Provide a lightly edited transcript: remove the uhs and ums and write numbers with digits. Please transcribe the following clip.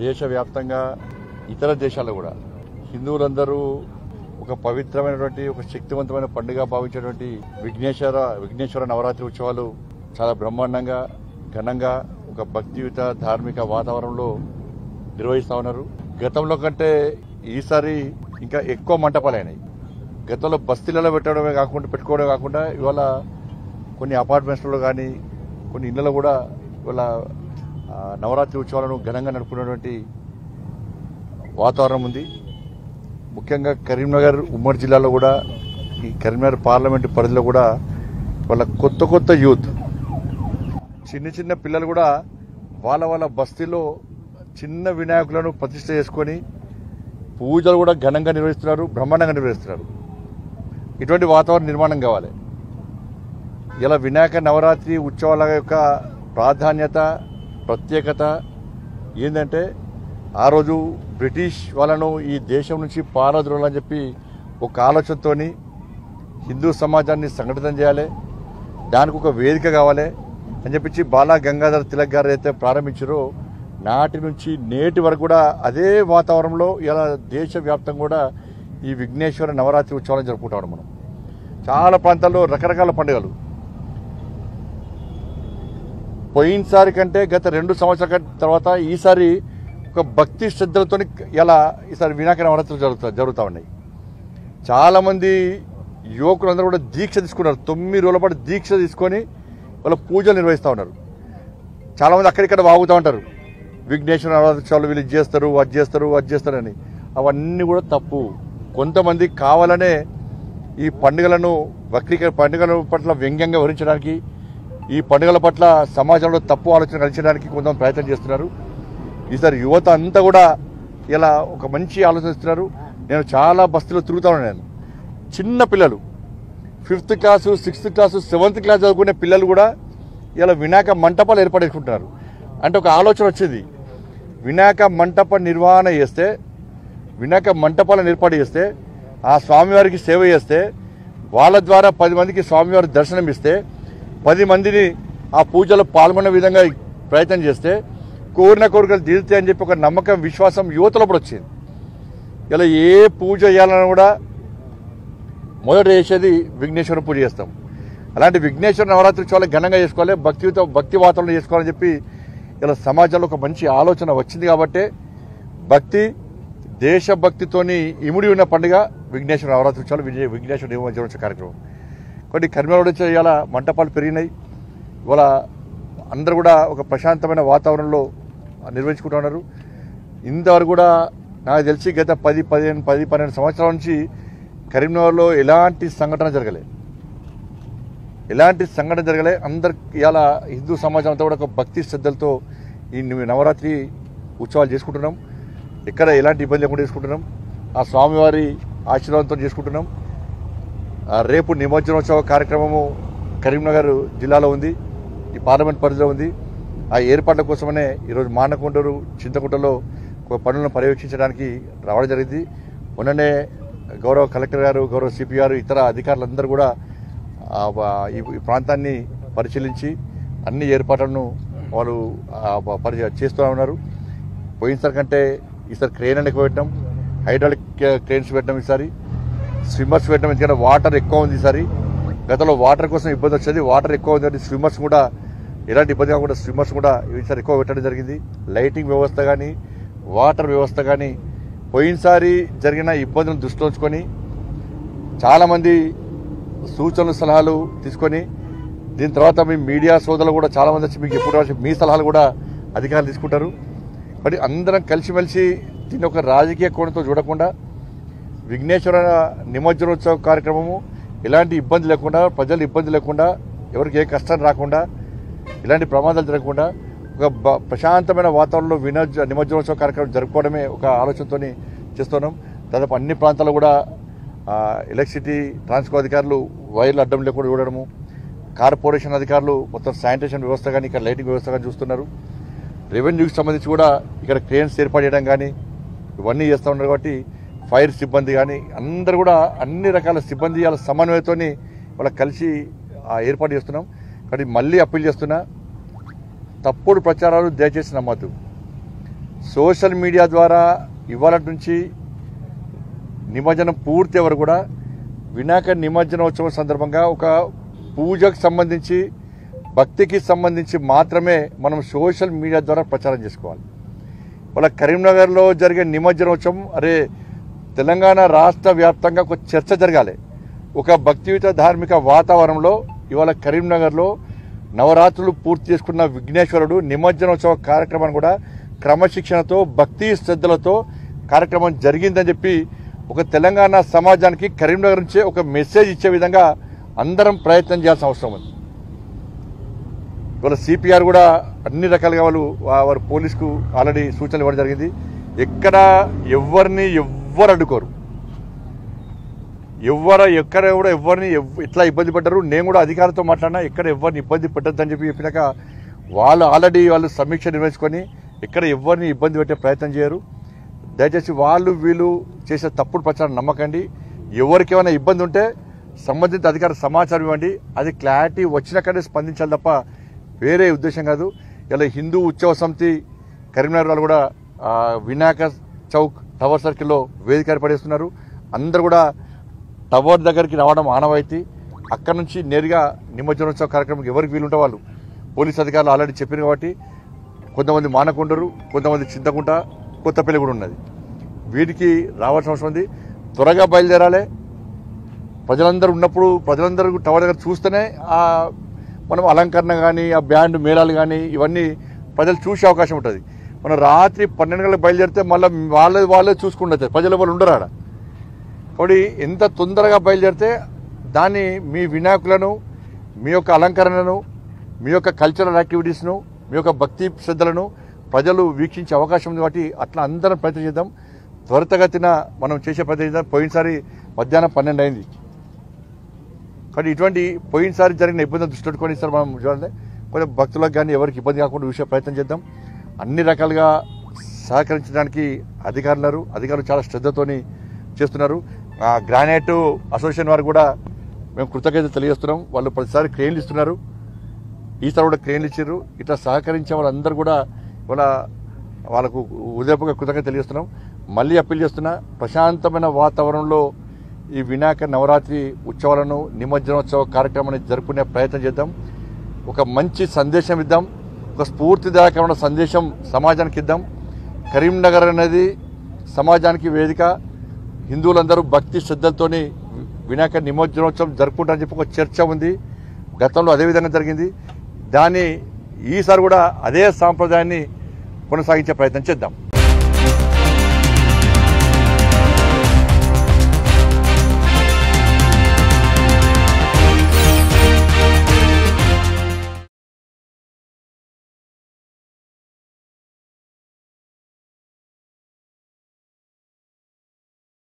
దేశవ్యాప్తంగా ఇతర దేశాల్లో కూడా హిందువులందరూ ఒక పవిత్రమైనటువంటి ఒక శక్తివంతమైన పండుగ భావించేటువంటి విఘ్నేశ్వర నవరాత్రి ఉత్సవాలు చాలా బ్రహ్మాండంగా ఘనంగా ఒక భక్తియుత ధార్మిక వాతావరణంలో నిర్వహిస్తా ఉన్నారు. గతంలో కంటే ఈసారి ఇంకా ఎక్కువ మంటపాలైనాయి. గతంలో బస్తీలలో పెట్టుకోవడమే కాకుండా ఇవాళ కొన్ని అపార్ట్మెంట్స్లో కానీ కొన్ని ఇళ్లలో కూడా ఇవాళ నవరాత్రి ఉత్సవాలను ఘనంగా నడుపుకున్నటువంటి వాతావరణం ఉంది. ముఖ్యంగా కరీంనగర్ ఉమ్మడి జిల్లాలో కూడా ఈ కరీంనగర్ పార్లమెంటు పరిధిలో కూడా వాళ్ళ కొత్త యూత్ చిన్న పిల్లలు కూడా వాళ్ళ బస్తీలో చిన్న వినాయకులను ప్రతిష్ఠ చేసుకొని పూజలు కూడా ఘనంగా నిర్వహిస్తున్నారు, బ్రహ్మాండంగా నిర్వహిస్తున్నారు. ఇటువంటి వాతావరణం నిర్మాణం కావాలి. ఇలా వినాయక నవరాత్రి ఉత్సవాల యొక్క ప్రాధాన్యత ప్రత్యేకత ఏంటంటే ఆ రోజు బ్రిటిష్ వాళ్ళను ఈ దేశం నుంచి పారద్రోలని చెప్పి ఒక ఆలోచనతో హిందూ సమాజాన్ని సంఘటితం చేయాలి, దానికి ఒక వేదిక కావాలి అని చెప్పించి బాలా గంగాధర్ తిలక్ గారు అయితే ప్రారంభించారో నాటి నుంచి నేటి వరకు కూడా అదే వాతావరణంలో ఇలా దేశవ్యాప్తంగా కూడా ఈ విఘ్నేశ్వర నవరాత్రి ఉత్సవాలను జరుపుకుంటాం. మనం చాలా ప్రాంతాల్లో రకరకాల పండుగలు పోయినసారి కంటే గత 2 సంవత్సరాల తర్వాత ఈసారి ఒక భక్తి శ్రద్ధలతో ఇలా ఈసారి వినాయక నవరాత్రులు జరుగుతూ ఉన్నాయి. చాలామంది యువకులందరూ కూడా దీక్ష తీసుకున్నారు. 9 రోజుల పాటు దీక్ష తీసుకొని వాళ్ళ పూజలు నిర్వహిస్తూ ఉన్నారు. చాలామంది అక్కడిక్కడ వాగుతూ ఉంటారు, విఘ్నేశ్వర నవరాత్రులు వీళ్ళు చేస్తారు అది చేస్తారని. అవన్నీ కూడా తప్పు. కొంతమంది కావాలనే ఈ పండుగల పట్ల వ్యంగ్యంగా వివరించడానికి, ఈ పండుగల పట్ల సమాజంలో తప్పు ఆలోచన కలిగించడానికి కొంతమంది ప్రయత్నం చేస్తున్నారు. ఈసారి యువత అంతా కూడా ఇలా ఒక మంచి ఆలోచిస్తున్నారు. నేను చాలా బస్తీలో తిరుగుతా ఉన్నాను. చిన్న పిల్లలు 5th class 6th class 7th class చదువుకునే పిల్లలు కూడా ఇలా వినాయక మంటపాలు ఏర్పాటు చేసుకుంటున్నారు. అంటే ఒక ఆలోచన వచ్చింది, వినాయక మంటపాలను ఏర్పాటు చేస్తే ఆ స్వామివారికి సేవ చేస్తే వాళ్ళ ద్వారా 10 మందికి స్వామివారి దర్శనం ఇస్తే 10 మందిని ఆ పూజలో పాల్గొనే విధంగా ప్రయత్నం చేస్తే కోరిన కోరికలు తీరుతాయి అని చెప్పి ఒక నమ్మకం విశ్వాసం యువతలో వచ్చింది. ఇలా ఏ పూజ చేయాలన్నా కూడా మొదట చేసేది విఘ్నేశ్వర పూజ చేస్తాం. అలాంటి విఘ్నేశ్వర నవరాత్రి ఉత్సవాలు ఘనంగా చేసుకోవాలి, భక్తి వాతావరణం చేసుకోవాలని చెప్పి ఇలా సమాజంలో ఒక మంచి ఆలోచన వచ్చింది. కాబట్టి దేశభక్తితోని ఇముడి ఉన్న పండుగ విఘ్నేశ్వర నవరాత్రి ఉత్సవాలు, విఘ్నేశ్వర నిమజ్జనోత్సవ కార్యక్రమం. కొన్ని కర్మలో ఇవాళ మంటపాలు పెరిగినాయి. ఇవాళ అందరూ కూడా ఒక ప్రశాంతమైన వాతావరణంలో నిర్వహించుకుంటూ ఉన్నారు. ఇంతవరకు కూడా నాకు తెలిసి గత 10-12 సంవత్సరాల నుంచి కరీంనగర్లో ఎలాంటి సంఘటన జరగలే. అందరు ఇవాళ హిందూ సమాజం అంతా కూడా ఒక భక్తి శ్రద్ధలతో ఈ నవరాత్రి ఉత్సవాలు చేసుకుంటున్నాం. ఎక్కడ ఎలాంటి ఇబ్బంది లేకుండా చేసుకుంటున్నాం. ఆ స్వామివారి ఆశీర్వాదంతో చేసుకుంటున్నాం. రేపు నిమజ్జనోత్సవ కార్యక్రమము కరీంనగర్ జిల్లాలో ఉంది, ఈ పార్లమెంట్ పరిధిలో ఉంది. ఆ ఏర్పాట్ల కోసమనే ఈరోజు మానకొండూరు చింతకుంటలో పనులను పర్యవేక్షించడానికి రావడం జరిగింది. మొన్ననే గౌరవ కలెక్టర్ గారు, గౌరవ సిపి గారు, ఇతర అధికారులందరూ కూడా ఈ ప్రాంతాన్ని పరిశీలించి అన్ని ఏర్పాట్లను వాళ్ళు చేస్తూ ఉన్నారు. పోయినసారి కంటే ఈసారి క్రేన్ అని ఎక్కువ పెట్టడం, హైడ్రాలిక్ క్రేన్స్ పెట్టడం, ఈసారి స్విమ్మర్స్ పెట్టడం. ఎందుకంటే వాటర్ ఎక్కువ ఉంది ఈసారి. గతంలో వాటర్ కోసం ఇబ్బంది వచ్చేది, వాటర్ ఎక్కువ ఉంది. స్విమ్మర్స్ కూడా ఎలాంటి ఇబ్బంది కాకుండా స్విమ్మర్స్ కూడా ఈసారి ఎక్కువ పెట్టడం జరిగింది. లైటింగ్ వ్యవస్థ కానీ వాటర్ వ్యవస్థ కానీ పోయినసారి జరిగిన ఇబ్బందులను దృష్టిలో ఉంచుకొని చాలామంది సూచనలు సలహాలు తీసుకొని దీని తర్వాత మీ మీడియా సోదరులు కూడా చాలామంది వచ్చి మీకు ఎప్పుడు మీ సలహాలు కూడా అధికారులు తీసుకుంటారు. మరి అందరం కలిసిమెలిసి దీన్ని ఒక రాజకీయ కోణంతో చూడకుండా విఘ్నేశ్వర నిమజ్జనోత్సవ కార్యక్రమము ఎలాంటి ఇబ్బంది లేకుండా, ప్రజలు ఇబ్బంది లేకుండా, ఎవరికి ఏ కష్టం రాకుండా, ఇలాంటి ప్రమాదాలు జరగకుండా ఒక ప్రశాంతమైన వాతావరణంలో నిమజ్జనోత్సవ కార్యక్రమం జరుపుకోవడమే ఒక ఆలోచనతో చేస్తున్నాం. దాదాపు అన్ని ప్రాంతాల్లో కూడా ఎలక్ట్రిసిటీ ట్రాన్స్కో అధికారులు వైర్లు అడ్డం లేకుండా చూడడము, కార్పొరేషన్ అధికారులు మొత్తం శానిటేషన్ వ్యవస్థ కానీ ఇక్కడ లైటింగ్ వ్యవస్థ కానీ చూస్తున్నారు. రెవెన్యూకి సంబంధించి కూడా ఇక్కడ క్రేన్స్ ఏర్పాటు చేయడం కానీ ఇవన్నీ చేస్తూ ఉన్నారు. కాబట్టి ఫైర్ సిబ్బంది కానీ అందరూ కూడా అన్ని రకాల సిబ్బంది వాళ్ళ సమన్వయంతో వాళ్ళకి కలిసి ఏర్పాటు చేస్తున్నాం. కాబట్టి మళ్ళీ అప్పీల్ చేస్తున్నా, తప్పుడు ప్రచారాలు దయచేసి నమ్మద్దు. సోషల్ మీడియా ద్వారా ఇవాళ నుంచి నిమజ్జనం పూర్తి వరకు కూడా వినాయక నిమజ్జనోత్సవం సందర్భంగా ఒక పూజకు సంబంధించి భక్తికి సంబంధించి మాత్రమే మనం సోషల్ మీడియా ద్వారా ప్రచారం చేసుకోవాలి. వాళ్ళ కరీంనగర్లో జరిగే నిమజ్జనోత్సవం తెలంగాణ రాష్ట్ర వ్యాప్తంగా ఒక చర్చ జరగాలి. ఒక భక్తియుత ధార్మిక వాతావరణంలో ఇవాళ కరీంనగర్లో నవరాత్రులు పూర్తి చేసుకున్న విఘ్నేశ్వరుడు నిమజ్జనోత్సవ కార్యక్రమాన్ని కూడా క్రమశిక్షణతో భక్తి శ్రద్ధలతో కార్యక్రమం జరిగిందని చెప్పి ఒక తెలంగాణ సమాజానికి కరీంనగర్ నుంచే ఒక మెసేజ్ ఇచ్చే విధంగా అందరం ప్రయత్నం చేయాల్సిన అవసరం ఉంది. ఇవాళ సిపిఆర్ కూడా అన్ని రకాలుగా వారు పోలీసుకు ఆల్రెడీ సూచనలు ఇవ్వడం జరిగింది. ఎక్కడ ఎవ్వరు అడ్డుకోరు, ఎక్కడ కూడా ఎవరిని ఎట్లా ఇబ్బంది పడ్డారు. నేను కూడా అధికారులతో మాట్లాడినా ఎక్కడ ఎవరిని ఇబ్బంది పెట్టద్దని చెప్పినాక వాళ్ళు ఆల్రెడీ సమీక్ష నిర్వహించుకొని ఎక్కడ ఎవరిని ఇబ్బంది పెట్టే ప్రయత్నం చేయరు. దయచేసి వీళ్ళు చేసే తప్పుడు ప్రచారం నమ్మకండి. ఎవరికి ఏమైనా ఇబ్బంది ఉంటే సంబంధిత అధికార సమాచారం ఇవ్వండి. అది క్లారిటీ వచ్చినాకనే స్పందించాలి తప్ప వేరే ఉద్దేశం కాదు. ఇలా హిందూ ఉత్సవ సమితి కరీంనగర్ వాళ్ళు కూడా వినాయక చౌక్ టవర్ సర్కిల్లో వేదిక ఏర్పడేస్తున్నారు. అందరూ కూడా టవర్ దగ్గరికి రావడం ఆనవాయితీ. అక్కడి నుంచి నేరుగా నిమజ్జనోత్సవ కార్యక్రమం ఎవరికి వీలుంటే వాళ్ళు పోలీస్ అధికారులు ఆల్రెడీ చెప్పిన కాబట్టి కొంతమంది మానకొండరు, కొంతమంది చింతకుంట, కొత్తపల్లి కూడా ఉన్నది. వీటికి రావాల్సిన అవసరం ఉంది. త్వరగా బయలుదేరాలి. ప్రజలందరూ ఉన్నప్పుడు ప్రజలందరూ టవర్ దగ్గర చూస్తేనే మనం అలంకరణ కానీ ఆ బ్యాండ్ మేళాలు కానీ ఇవన్నీ ప్రజలు చూసే అవకాశం ఉంటుంది. మనం రాత్రి 12 గంటలకు బయలుదేరితే మళ్ళీ వాళ్ళే చూసుకుంటారు, ప్రజలు వాళ్ళు ఉండరు ఆడ. కాబట్టి ఎంత తొందరగా బయలుదేరితే దాన్ని మీ వినాయకులను, మీ యొక్క అలంకరణను, మీ యొక్క కల్చరల్ యాక్టివిటీస్ను, మీ యొక్క భక్తి శ్రద్ధలను ప్రజలు వీక్షించే అవకాశం ఉంది. కాబట్టి అట్లా అందరం ప్రయత్నం చేద్దాం. త్వరితగతిన మనం చేసే ప్రయత్నం చేద్దాం. పోయినసారి మధ్యాహ్నం 12 అయింది. కానీ ఇటువంటి పోయినసారి జరిగిన ఇబ్బందులు దృష్టి పెట్టుకొని సార్ మనం చూడాలి. కొంచెం భక్తులకు కానీ ఎవరికి ఇబ్బంది కాకుండా చూసే ప్రయత్నం చేద్దాం. అన్ని రకాలుగా సహకరించడానికి అధికారులు చాలా శ్రద్ధతోని చేస్తున్నారు. గ్రానైట్ అసోసియేషన్ వారు కూడా మేము కృతజ్ఞత తెలియజేస్తున్నాం. వాళ్ళు ప్రతిసారి క్రెయిన్లు ఇస్తున్నారు. ఈసారి కూడా క్రెయిన్లు ఇచ్చారు. ఇట్లా సహకరించే వాళ్ళందరూ కూడా వాళ్ళకు ఉదయపూర్వక కృతజ్ఞత తెలియజేస్తున్నాం. మళ్ళీ అప్పీల్ చేస్తున్నా, ప్రశాంతమైన వాతావరణంలో ఈ వినాయక నవరాత్రి ఉత్సవాలను నిమజ్జనోత్సవ కార్యక్రమాన్ని జరుపుకునే ప్రయత్నం చేద్దాం. ఒక మంచి సందేశం ఇద్దాం. ఒక స్ఫూర్తిదాయకమైన సందేశం సమాజానికి ఇద్దాం. కరీంనగర్ అనేది సమాజానికి వేదిక. హిందువులందరూ భక్తి శ్రద్ధలతోని వినాయక నిమజ్జనోత్సవం జరుపుకుంటారని చెప్పి ఒక చర్చ ఉంది. గతంలో అదేవిధంగా జరిగింది. ఈసారి కూడా అదే సాంప్రదాయాన్ని కొనసాగించే ప్రయత్నం చేద్దాం.